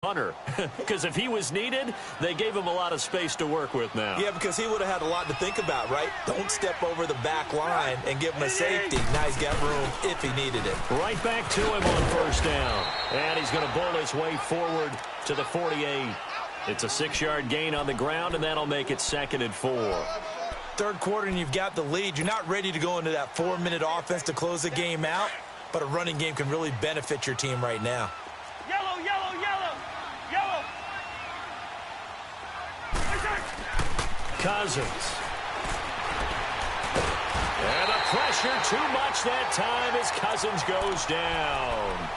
Hunter, because if he was needed, they gave him a lot of space to work with now. Yeah, because he would have had a lot to think about, right? Don't step over the back line and give him a safety. Now he's got room if he needed it. Right back to him on first down. And he's going to bull his way forward to the 48. It's a 6-yard gain on the ground, and that'll make it 2nd and 4. Third quarter, and you've got the lead. You're not ready to go into that 4-minute offense to close the game out, but a running game can really benefit your team right now. Yellow, yellow, yellow, yellow. Cousins. And the pressure too much that time as Cousins goes down.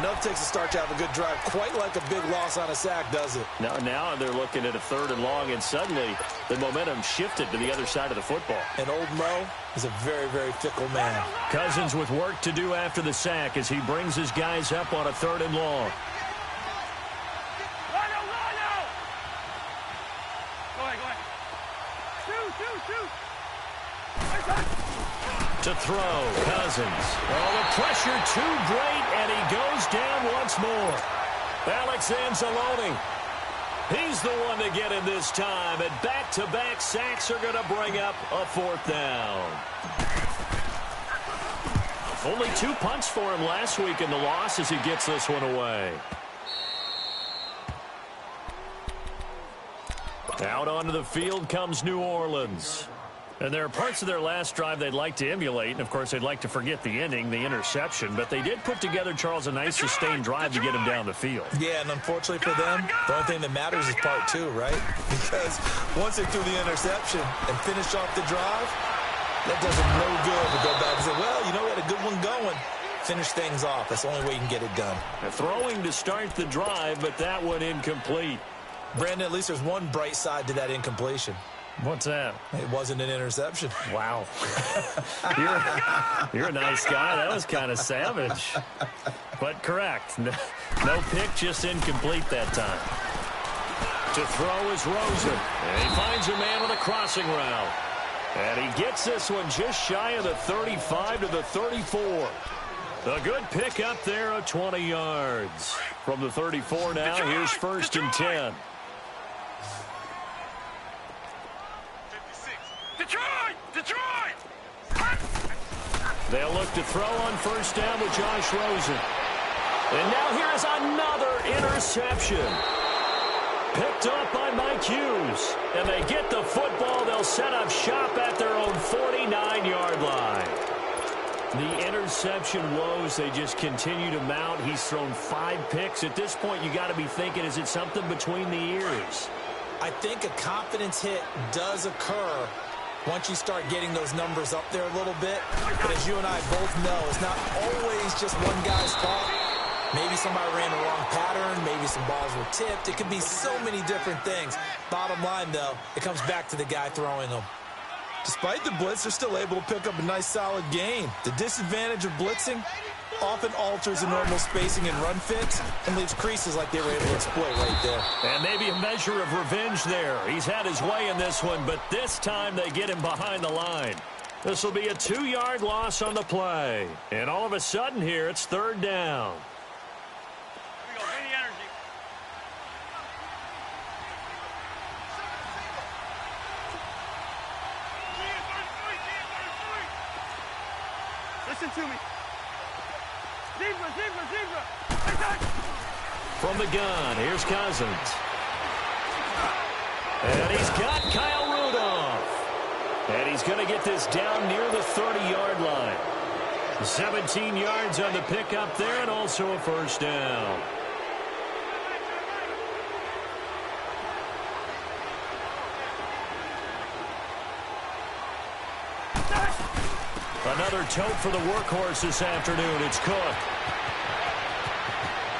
Enough takes a start to have a good drive. Quite like a big loss on a sack, does it? Now they're looking at a 3rd and long, and suddenly the momentum shifted to the other side of the football. And old Mo is a very, very fickle man. Cousins with work to do after the sack as he brings his guys up on a 3rd and long. To throw, Cousins. Oh, the pressure too great, and he goes down once more. Alex Anzalone. He's the one to get him this time, and back-to-back sacks are going to bring up a 4th down. Only 2 punts for him last week in the loss as he gets this one away. Out onto the field comes New Orleans. And there are parts of their last drive they'd like to emulate. And, of course, they'd like to forget the ending, the interception. But they did put together, Charles, a nice sustained drive to get him down the field. Yeah, and unfortunately for them, the only thing that matters is part 2, right? Because once they threw the interception and finished off the drive, that does them no good to go back and say, well, you know, we had a good one going. Finish things off. That's the only way you can get it done. Throwing to start the drive, but that one incomplete. Brandon, at least there's one bright side to that incompletion. What's that? It wasn't an interception. Wow. You're a nice guy. That was kind of savage. But correct. No pick, just incomplete that time. To throw is Rosen. And he finds a man on a crossing route. And he gets this one just shy of the 35 to the 34. A good pick up there of 20 yards. From the 34 now, here's 1st and 10. They'll look to throw on 1st down with Josh Rosen. And now here is another interception. Picked up by Mike Hughes. And they get the football. They'll set up shop at their own 49-yard line. The interception woes, they just continue to mount. He's thrown 5 picks. At this point, you got to be thinking, is it something between the ears? I think a confidence hit does occur once you start getting those numbers up there a little bit. But as you and I both know, it's not always just one guy's fault. Maybe somebody ran the wrong pattern. Maybe some balls were tipped. It could be so many different things. Bottom line, though, it comes back to the guy throwing them. Despite the blitz, they're still able to pick up a nice, solid gain. The disadvantage of blitzing often alters the normal spacing and run fits and leaves creases like they were able to exploit right there. And maybe a measure of revenge there. He's had his way in this one, but this time they get him behind the line. This will be a 2-yard loss on the play. And all of a sudden here, it's 3rd down. Here we go. Bring the energy. Listen to me. Zebra, zebra, zebra. From the gun, here's Cousins. And he's got Kyle Rudolph. And he's going to get this down near the 30-yard line. 17 yards on the pickup there, and also a 1st down. Another tote for the workhorse this afternoon. It's Cook.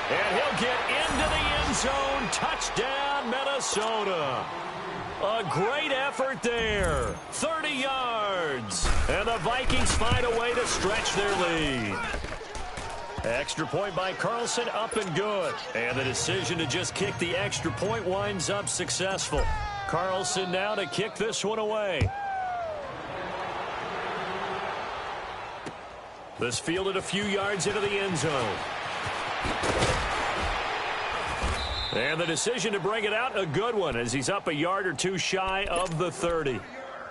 And he'll get into the end zone. Touchdown, Minnesota. A great effort there. 30 yards. And the Vikings find a way to stretch their lead. Extra point by Carlson, up and good. And the decision to just kick the extra point winds up successful. Carlson now to kick this one away. This fielded a few yards into the end zone. And the decision to bring it out, a good one, as he's up a yard or two shy of the 30.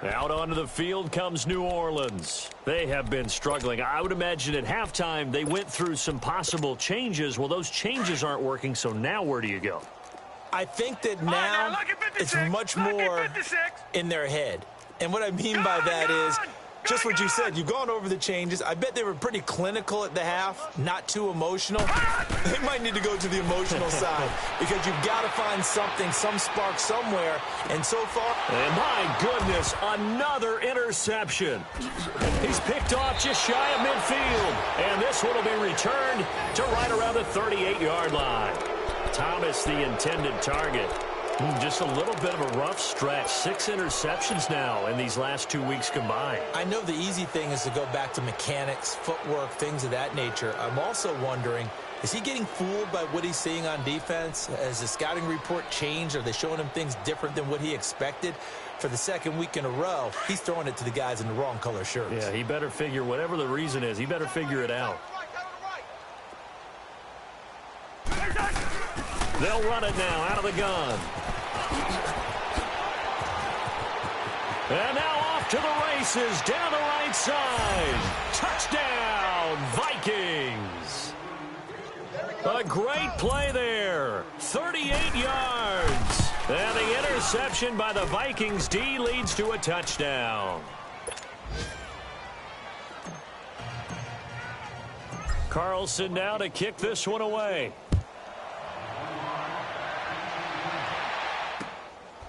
Out onto the field comes New Orleans. They have been struggling. I would imagine at halftime they went through some possible changes. Well, those changes aren't working, so now where do you go? I think that now it's much more in their head. And what I mean by that is just what you said. You've gone over the changes. I bet they were pretty clinical at the half, not too emotional. They might need to go to the emotional side because you've got to find something, some spark somewhere. And so far... And my goodness, another interception. He's picked off just shy of midfield. And this one will be returned to right around the 38-yard line. Thomas, the intended target. Just a little bit of a rough stretch. 6 interceptions now in these last 2 weeks combined. I know the easy thing is to go back to mechanics, footwork, things of that nature. I'm also wondering, is he getting fooled by what he's seeing on defense? Has the scouting report changed? Are they showing him things different than what he expected? For the second week in a row, he's throwing it to the guys in the wrong color shirts. Yeah, he better figure, whatever the reason is, he better figure it out. They'll run it now out of the gun. And now off to the races down the right side. Touchdown, Vikings. A great play there. 38 yards. And the interception by the Vikings D leads to a touchdown. Carlson now to kick this one away.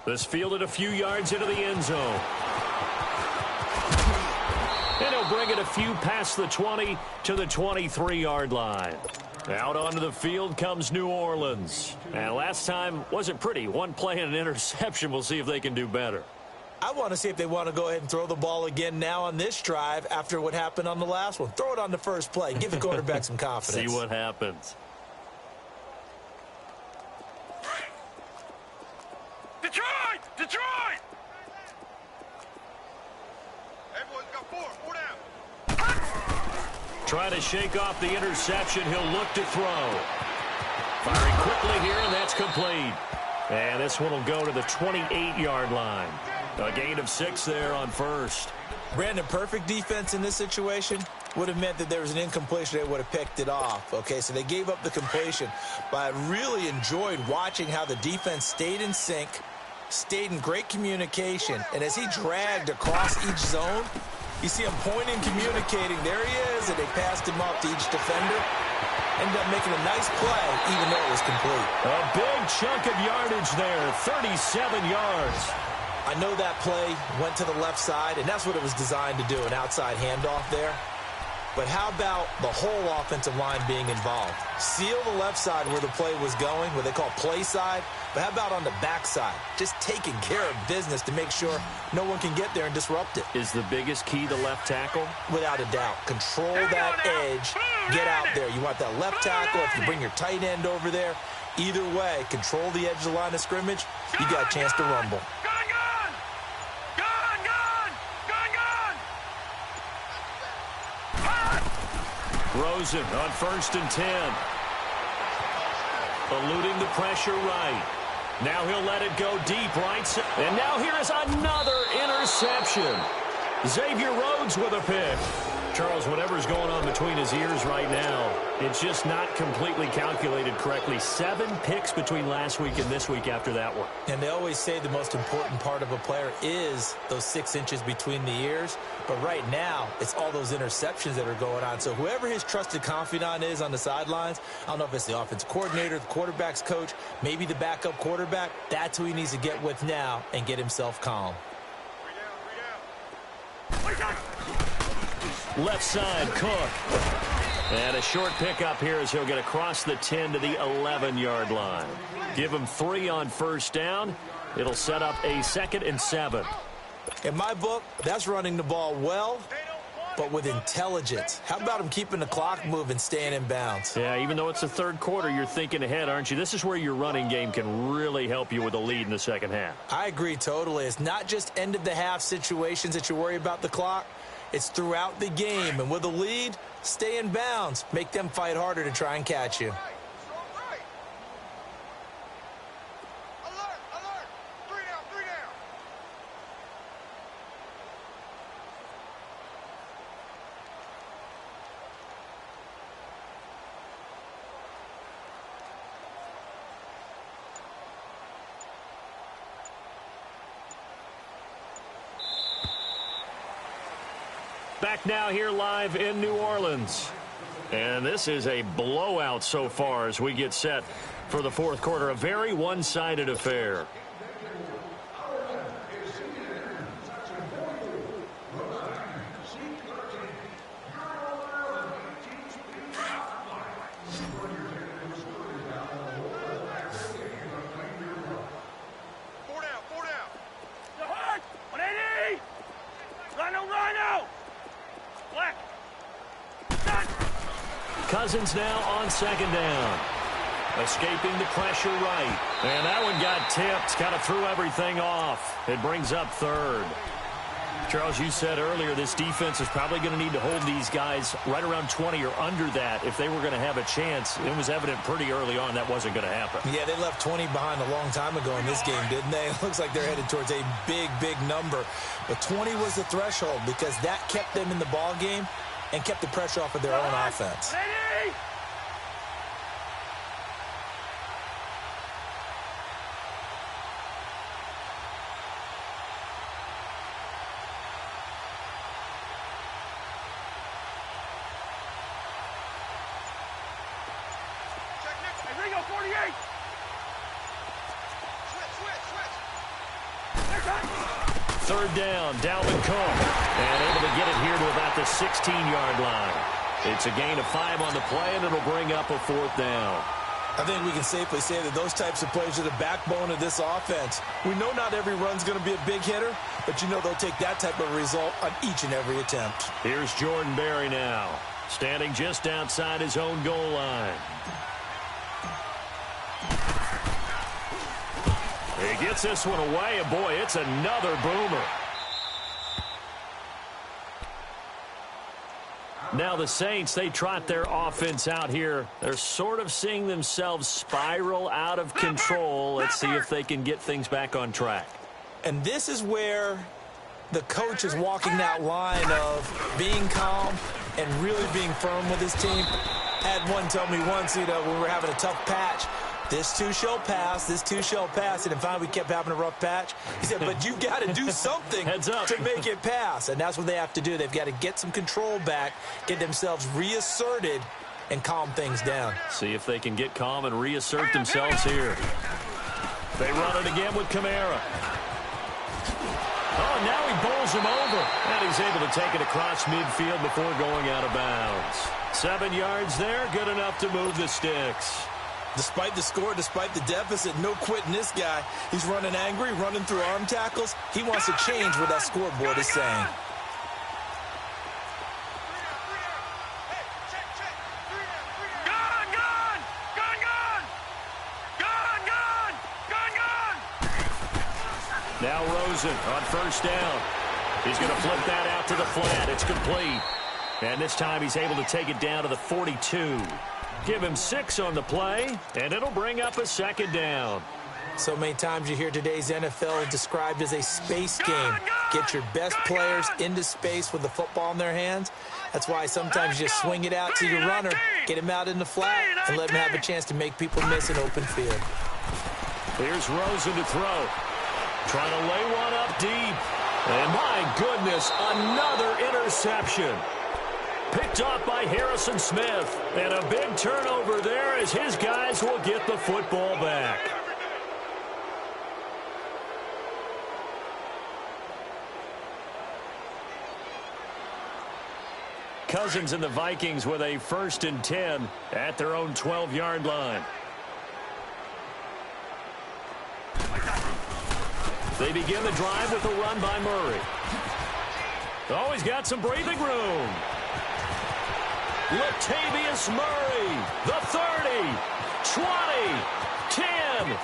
This fielded a few yards into the end zone. And he'll bring it a few past the 20 to the 23-yard line. Out onto the field comes New Orleans. And last time wasn't pretty. One play and an interception. We'll see if they can do better. I want to see if they want to go ahead and throw the ball again now on this drive after what happened on the last one. Throw it on the first play. Give the quarterback some confidence. See what happens. Detroit! Detroit! Everyone's got four down. Try to shake off the interception. He'll look to throw. Firing quickly here, and that's complete. And this one will go to the 28-yard line. A gain of 6 there on first. Brandon, perfect defense in this situation would have meant that there was an incompletion. They would have picked it off. Okay, so they gave up the completion. But I really enjoyed watching how the defense stayed in sync, stayed in great communication, and as he dragged across each zone, you see him pointing, communicating. There he is, and they passed him off to each defender. Ended up making a nice play, even though it was complete. A big chunk of yardage there, 37 yards. I know that play went to the left side, and that's what it was designed to do, an outside handoff there. But how about the whole offensive line being involved? Seal the left side where the play was going, what they call play side. But how about on the back side? Just taking care of business to make sure no one can get there and disrupt it. Is the biggest key the left tackle? Without a doubt. Control that edge. Get out there. You want that left tackle. If you bring your tight end over there, either way, control the edge of the line of scrimmage. You got a chance to rumble. Rosen on 1st and 10. Eluding the pressure right. Now he'll let it go deep right side. And now here is another interception. Xavier Rhodes with a pick. Charles, whatever's going on between his ears right now, it's just not completely calculated correctly. 7 picks between last week and this week after that one. And they always say the most important part of a player is those 6 inches between the ears. But right now, it's all those interceptions that are going on. So whoever his trusted confidant is on the sidelines, I don't know if it's the offensive coordinator, the quarterback's coach, maybe the backup quarterback, that's who he needs to get with now and get himself calm. Left side, Cook. And a short pickup here as he'll get across the 10 to the 11-yard line. Give him 3 on 1st down. It'll set up a 2nd and 7. In my book, that's running the ball well, but with intelligence. How about him keeping the clock moving, staying in bounds? Yeah, even though it's the 3rd quarter, you're thinking ahead, aren't you? This is where your running game can really help you with a lead in the 2nd half. I agree totally. It's not just end-of-the-half situations that you worry about the clock. It's throughout the game. And with a lead, stay in bounds. Make them fight harder to try and catch you. Back now here live in New Orleans. And this is a blowout so far as we get set for the fourth quarter. A very one-sided affair. Cousins now on second down. Escaping the pressure right. And that one got tipped. Kind of threw everything off. It brings up third. Charles, you said earlier this defense is probably going to need to hold these guys right around 20 or under that if they were going to have a chance. It was evident pretty early on that wasn't going to happen. Yeah, they left 20 behind a long time ago in this game, didn't they? It looks like they're headed towards a big, big number. But 20 was the threshold because that kept them in the ball game and kept the pressure off of their own offense. Third down, Dalvin Cook, and able to get it here to about the 16-yard line. It's a gain of 5 on the play, and it'll bring up a fourth down. I think we can safely say that those types of plays are the backbone of this offense. We know not every run's going to be a big hitter, but you know they'll take that type of result on each and every attempt. Here's Jordan Berry now, standing just outside his own goal line. He gets this one away, and boy, it's another boomer. Now the Saints, they trot their offense out here. They're sort of seeing themselves spiral out of control. Let's see if they can get things back on track. And this is where the coach is walking that line of being calm and really being firm with his team. Had one tell me once, when we were having a tough patch, this too shall pass, this too shall pass. And finally we kept having a rough patch. He said, but you got to do something to make it pass. And that's what they have to do. They've got to get some control back, get themselves reasserted, and calm things down. See if they can get calm and reassert themselves here. They run it again with Kamara. Oh, now he bowls him over. And he's able to take it across midfield before going out of bounds. 7 yards there, good enough to move the sticks. Despite the score, despite the deficit, no quitting this guy. He's running angry, running through arm tackles. He wants to change what that scoreboard is saying. Now Rosen on first down. He's going to flip that out to the flat. It's complete. And this time he's able to take it down to the 42. Give him 6 on the play, and it'll bring up a second down. So many times you hear today's NFL described as a space game. Get your best players into space with the football in their hands. That's why sometimes you just swing it out to your runner, get him out in the flat, and let him have a chance to make people miss an open field. Here's Rosen to throw. Trying to lay one up deep. And my goodness, another interception. Picked off by Harrison Smith. And a big turnover there as his guys will get the football back. Cousins and the Vikings with a 1st and 10 at their own 12-yard line. They begin the drive with a run by Murray. Oh, he's got some breathing room. Latavius Murray, the 30, 20, 10.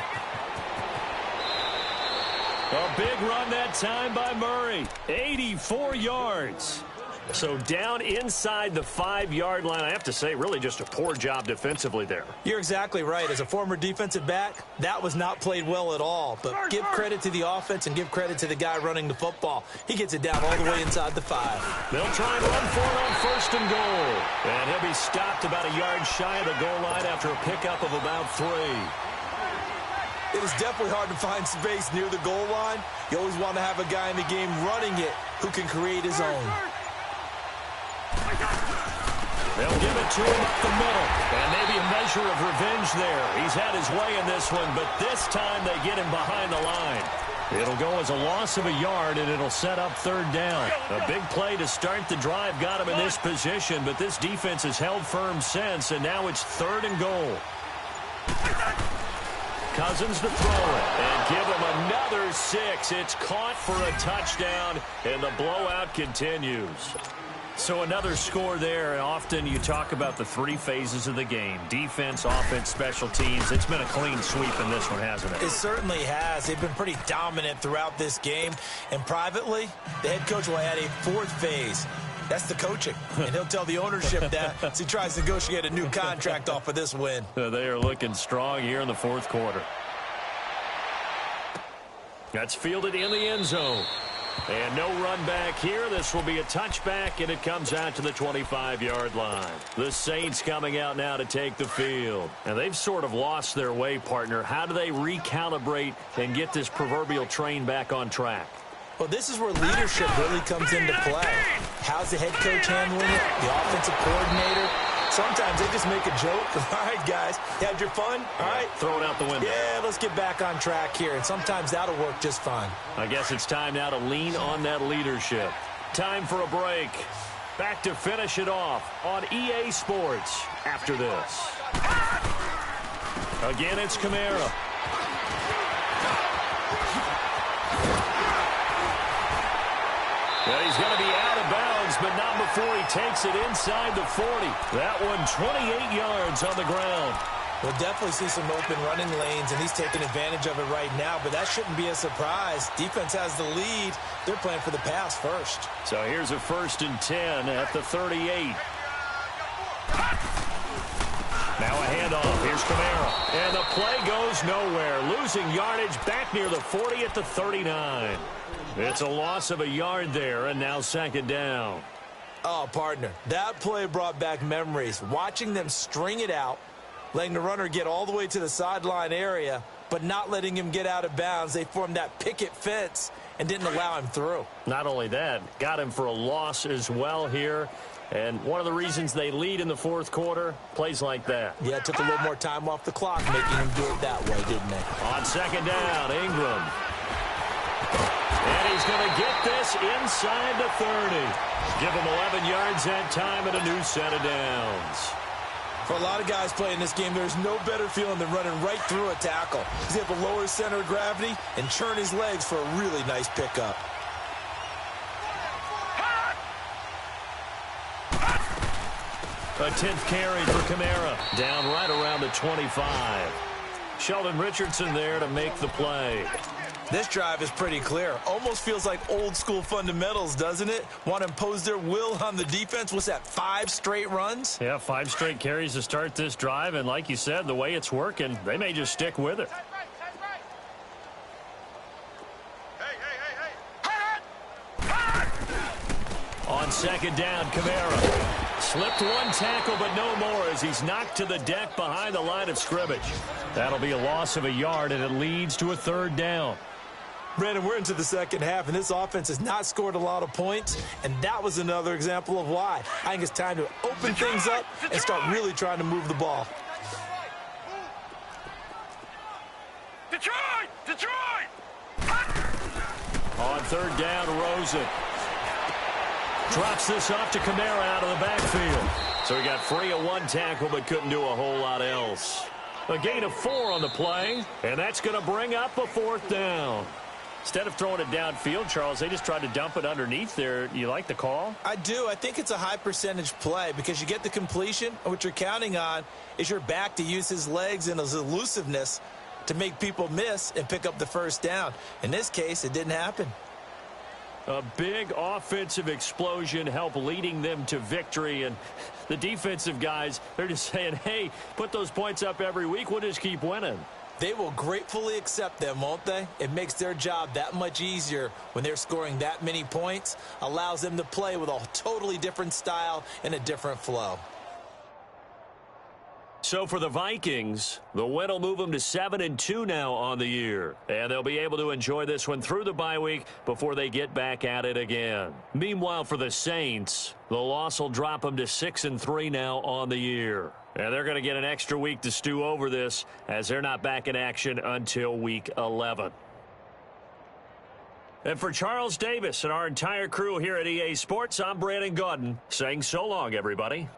A big run that time by Murray, 84 yards. So down inside the 5-yard line. I have to say, really just a poor job defensively there. You're exactly right. As a former defensive back, that was not played well at all. But give credit to the offense and give credit to the guy running the football. He gets it down all the way inside the 5. They'll try and run for it on 1st and goal. And he'll be stopped about a yard shy of the goal line after a pickup of about 3. It is definitely hard to find space near the goal line. You always want to have a guy in the game running it who can create his own. They'll give it to him up the middle. And maybe a measure of revenge there. He's had his way in this one, but this time they get him behind the line. It'll go as a loss of a yard, and it'll set up third down. A big play to start the drive got him in this position, but this defense has held firm since, and now it's 3rd and goal. Cousins to throw it, and give him another 6. It's caught for a touchdown, and the blowout continues. So another score there. Often you talk about the 3 phases of the game: defense, offense, special teams. It's been a clean sweep in this one, hasn't it? It certainly has. They've been pretty dominant throughout this game. And privately, the head coach will add a 4th phase. That's the coaching. And he'll tell the ownership that as he tries to negotiate a new contract off of this win. They are looking strong here in the 4th quarter. That's fielded in the end zone. And no run back here. This will be a touchback, and it comes out to the 25-yard line. The Saints coming out now to take the field. And they've sort of lost their way, partner. How do they recalibrate and get this proverbial train back on track? Well, this is where leadership really comes into play. How's the head coach handling it? The offensive coordinator? Sometimes they just make a joke. All right, guys, you had your fun? All right. Throw it out the window. Yeah, let's get back on track here. And sometimes that'll work just fine. I guess it's time now to lean on that leadership. Time for a break. Back to finish it off on EA Sports after this. Again, it's Kamara. Well, he's going to be out of bounds, but not before he takes it inside the 40. That one 28 yards on the ground. We'll definitely see some open running lanes, and he's taking advantage of it right now, but that shouldn't be a surprise. Defense has the lead. They're playing for the pass first. So here's a 1st and 10 at the 38. Now a handoff. Here's Kamara. And the play goes nowhere. Losing yardage back near the 40 at the 39. It's a loss of a yard there, and now 2nd down. Oh, partner, that play brought back memories. Watching them string it out, letting the runner get all the way to the sideline area, but not letting him get out of bounds. They formed that picket fence and didn't allow him through. Not only that, got him for a loss as well here. And one of the reasons they lead in the 4th quarter, plays like that. Yeah, it took a little more time off the clock, making him do it that way, didn't they? On 2nd down, Ingram. And he's going to get this inside the 30. Give him 11 yards that time and a new set of downs. For a lot of guys playing this game, there's no better feeling than running right through a tackle. He's able to lower his center of gravity and churn his legs for a really nice pickup. A 10th carry for Kamara. Down right around the 25. Sheldon Richardson there to make the play. This drive is pretty clear. Almost feels like old school fundamentals, doesn't it? Want to impose their will on the defense. What's that, 5 straight runs? Yeah, 5 straight carries to start this drive. And like you said, the way it's working, they may just stick with it. On 2nd down, Kamara. Slipped one tackle, but no more as he's knocked to the deck behind the line of scrimmage. That'll be a loss of a yard, and it leads to a 3rd down. Brandon, we're into the 2nd half, and this offense has not scored a lot of points, and that was another example of why. I think it's time to open things up and start really trying to move the ball. Detroit! Detroit! On 3rd down, Rosen. Drops this off to Kamara out of the backfield. So he got free of 1 tackle, but couldn't do a whole lot else. A gain of 4 on the play, and that's going to bring up a 4th down. Instead of throwing it downfield, Charles, they just tried to dump it underneath there. You like the call? I do. I think it's a high percentage play because you get the completion, and what you're counting on is your back to use his legs and his elusiveness to make people miss and pick up the 1st down. In this case, it didn't happen. A big offensive explosion helped leading them to victory, and the defensive guys, they're just saying, hey, put those points up every week. We'll just keep winning. They will gratefully accept them, won't they? It makes their job that much easier when they're scoring that many points, allows them to play with a totally different style and a different flow. So for the Vikings, the win will move them to 7-2 now on the year. And they'll be able to enjoy this one through the bye week before they get back at it again. Meanwhile, for the Saints, the loss will drop them to 6-3 now on the year. And they're going to get an extra week to stew over this as they're not back in action until week 11. And for Charles Davis and our entire crew here at EA Sports, I'm Brandon Gaudin saying so long, everybody.